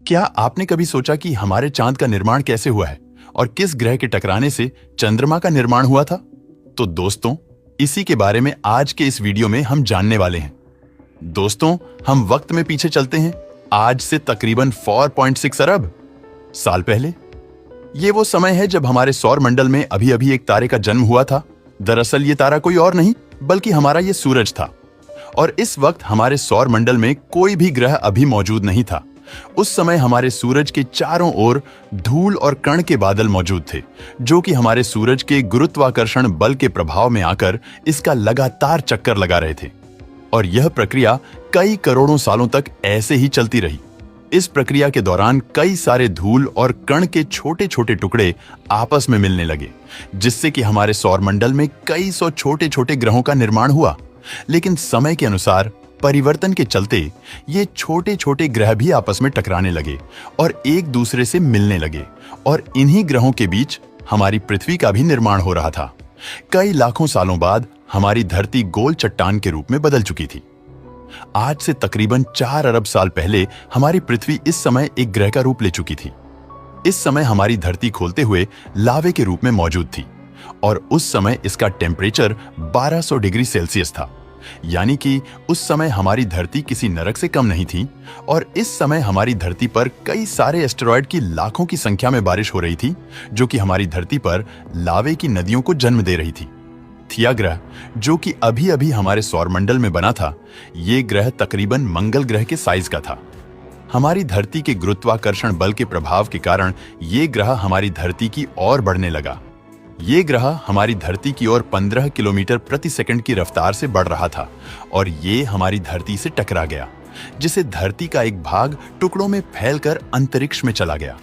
क्या आपने कभी सोचा कि हमारे चांद का निर्माण कैसे हुआ है और किस ग्रह के टकराने से चंद्रमा का निर्माण हुआ था? तो दोस्तों, इसी के बारे में आज के इस वीडियो में हम जानने वाले हैं। दोस्तों, हम वक्त में पीछे चलते हैं, आज से तकरीबन 4.6 अरब साल पहले। ये वो समय है जब हमारे सौर मंडल में अभी अभी एक तारे का जन्म हुआ था। दरअसल ये तारा कोई और नहीं बल्कि हमारा ये सूरज था। और इस वक्त हमारे सौर मंडल में कोई भी ग्रह अभी मौजूद नहीं था। उस समय हमारे सूरज के चारों ओर धूल और कण के बादल मौजूद थे, जो कि हमारे सूरज के गुरुत्वाकर्षण बल के प्रभाव में आकर इसका लगातार चक्कर लगा रहे थे। और यह प्रक्रिया कई करोड़ों सालों तक ऐसे ही चलती रही। इस प्रक्रिया के दौरान कई सारे धूल और कण के छोटे छोटे टुकड़े आपस में मिलने लगे, जिससे कि हमारे सौर मंडल में कई सौ छोटे छोटे ग्रहों का निर्माण हुआ। लेकिन समय के अनुसार परिवर्तन के चलते ये छोटे छोटे ग्रह भी आपस में टकराने लगे और एक दूसरे से मिलने लगे, और इन्हीं ग्रहों के बीच हमारी पृथ्वी का भी निर्माण हो रहा था। कई लाखों सालों बाद हमारी धरती गोल चट्टान के रूप में बदल चुकी थी। आज से तकरीबन 4 अरब साल पहले हमारी पृथ्वी इस समय एक ग्रह का रूप ले चुकी थी। इस समय हमारी धरती खोलते हुए लावे के रूप में मौजूद थी, और उस समय इसका टेम्परेचर 1200 डिग्री सेल्सियस था। यानी कि उस समय हमारी धरती किसी नरक से कम नहीं थी। और इस समय हमारी धरती पर कई सारे एस्टेरॉयड की लाखों की संख्या में बारिश हो रही थी, जो कि हमारी धरती पर लावे की नदियों को जन्म दे रही थी। थिया ग्रह, जो कि अभी अभी हमारे सौरमंडल में बना था, ये ग्रह तकरीबन मंगल ग्रह के साइज का था। हमारी धरती के गुरुत्वाकर्षण बल के प्रभाव के कारण ये ग्रह हमारी धरती की ओर बढ़ने लगा। ये ग्रह हमारी धरती की ओर 15 किलोमीटर प्रति सेकंड की रफ्तार से बढ़ रहा था, और ये हमारी धरती से टकरा गया, जिससे धरती का एक भाग टुकड़ों में फैलकर अंतरिक्ष में चला गया।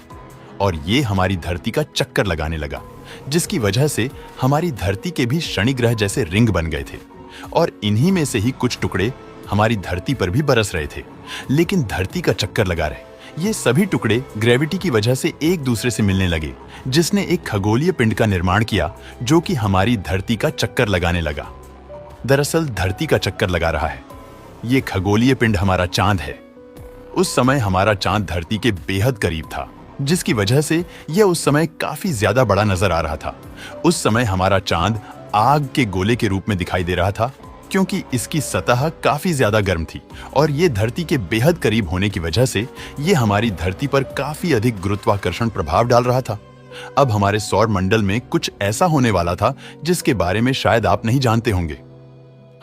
और ये हमारी धरती का चक्कर लगाने लगा, जिसकी वजह से हमारी धरती के भी शनि ग्रह जैसे रिंग बन गए थे, और इन्हीं में से ही कुछ टुकड़े हमारी धरती पर भी बरस रहे थे, लेकिन धरती का चक्कर लगा रहे। ये सभी टुकड़े ग्रेविटी की वजह से एक दूसरे से मिलने लगे, जिसने एक खगोलीय पिंड का निर्माण किया, जो कि हमारी धरती का चक्कर लगाने लगा। दरअसल धरती का चक्कर लगा रहा है ये खगोलीय पिंड हमारा चांद है। उस समय हमारा चांद धरती के बेहद करीब था, जिसकी वजह से यह उस समय काफी ज्यादा बड़ा नजर आ रहा था। उस समय हमारा चांद आग के गोले के रूप में दिखाई दे रहा था, क्योंकि इसकी सतह काफी ज्यादा गर्म थी, और ये धरती के बेहद करीब होने की वजह से ये हमारी धरती पर काफी अधिक गुरुत्वाकर्षण प्रभाव डाल रहा था। अब हमारे सौर मंडल में कुछ ऐसा होने वाला था जिसके बारे में शायद आप नहीं जानते होंगे।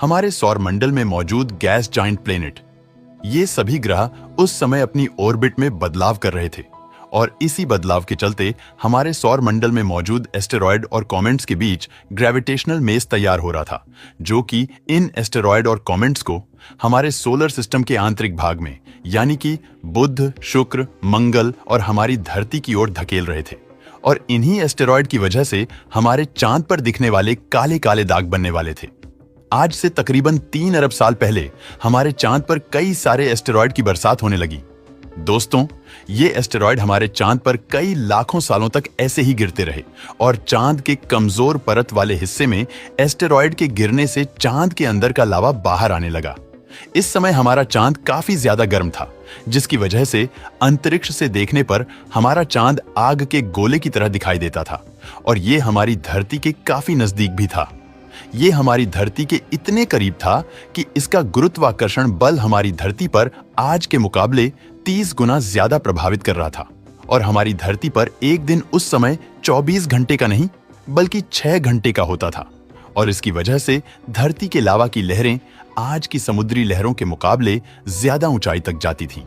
हमारे सौर मंडल में मौजूद गैस जाइंट प्लेनेट, ये सभी ग्रह उस समय अपनी ऑर्बिट में बदलाव कर रहे थे, और इसी बदलाव के चलते हमारे सौर मंडल में मौजूद एस्टेरॉयड और कॉमेट्स के बीच ग्रेविटेशनल मेस तैयार हो रहा था, जो कि इन एस्टेरॉयड और कॉमेट्स को हमारे सोलर सिस्टम के आंतरिक भाग में, यानी कि बुध, शुक्र, मंगल और हमारी धरती की ओर धकेल रहे थे। और इन्हीं एस्टेरॉयड की वजह से हमारे चांद पर दिखने वाले काले काले दाग बनने वाले थे। आज से तकरीबन 3 अरब साल पहले हमारे चांद पर कई सारे एस्टेरॉयड की बरसात होने लगी। दोस्तों, ये एस्टेरॉयड हमारे चांद पर कई लाखों सालों तक ऐसे ही गिरते रहे, और चांद के कमजोर परत वाले हिस्से में एस्टेरॉयड के गिरने से चांद के अंदर का लावा बाहर आने लगा। इस समय हमारा चांद काफी ज्यादा गर्म था, जिसकी वजह से अंतरिक्ष से देखने पर हमारा चांद आग के गोले की तरह दिखाई देता था, और ये हमारी धरती के काफी नजदीक भी था। ये हमारी धरती के इतने करीब था कि इसका गुरुत्वाकर्षण बल हमारी धरती पर आज के मुकाबले 30 गुना ज्यादा प्रभावित कर रहा था, और हमारी धरती पर एक दिन उस समय 24 घंटे का नहीं बल्कि 6 घंटे का होता था। और इसकी वजह से धरती के लावा की लहरें आज की समुद्री लहरों के मुकाबले ज्यादा ऊंचाई तक जाती थीं।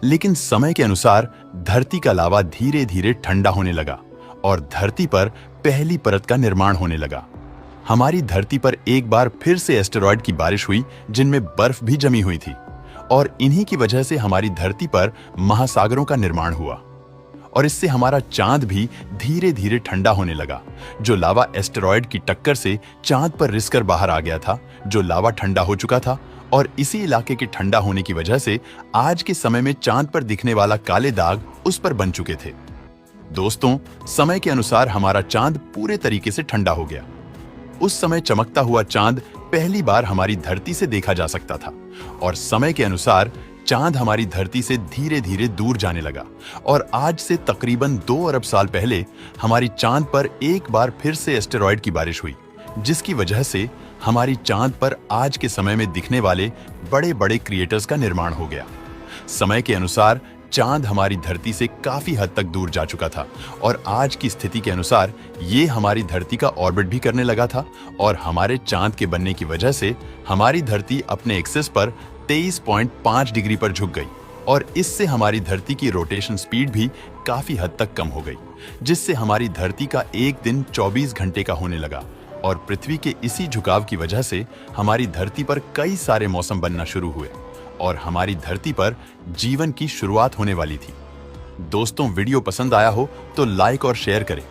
लेकिन समय के अनुसार धरती का लावा धीरे धीरे ठंडा होने लगा, और धरती पर पहली परत का निर्माण होने लगा। हमारी धरती पर एक बार फिर से एस्टेरॉयड की बारिश हुई, जिनमें बर्फ भी जमी हुई थी, और इन्हीं की वजह से हमारी धरती पर महासागरों का निर्माण हुआ, और इससे हमारा चांद भी धीरे धीरे ठंडा होने लगा। जो लावा एस्टेरॉयड की टक्कर से चांद पर रिसकर बाहर आ गया था, जो लावा ठंडा हो चुका था, और इसी इलाके के ठंडा होने की वजह से आज के समय में चांद पर दिखने वाला काले दाग उस पर बन चुके थे। दोस्तों, समय के अनुसार हमारा चांद पूरे तरीके से ठंडा हो गया। उस समय चमकता हुआ चांद पहली बार हमारी धरती से देखा जा सकता था, और समय के अनुसार चांद हमारी धरती से धीरे धीरे दूर जाने लगा और आज से तकरीबन 2 अरब साल पहले हमारी चांद पर एक बार फिर से एस्टेरॉयड की बारिश हुई, जिसकी वजह से हमारी चांद पर आज के समय में दिखने वाले बड़े बड़े क्रिएटर्स का निर्माण हो गया। समय के अनुसार चांद हमारी धरती से काफी हद तक दूर जा चुका था और आज की स्थिति के अनुसार ये हमारी धरती का ऑर्बिट भी करने लगा था और हमारे चांद के बनने की वजह से हमारी धरती अपने एक्सिस पर 23.5 डिग्री पर झुक गई और इससे हमारी धरती की रोटेशन स्पीड भी काफी हद तक कम हो गई, जिससे हमारी धरती का एक दिन 24 घंटे का होने लगा और पृथ्वी के इसी झुकाव की वजह से हमारी धरती पर कई सारे मौसम बनना शुरू हुए और हमारी धरती पर जीवन की शुरुआत होने वाली थी। दोस्तों, वीडियो पसंद आया हो तो लाइक और शेयर करें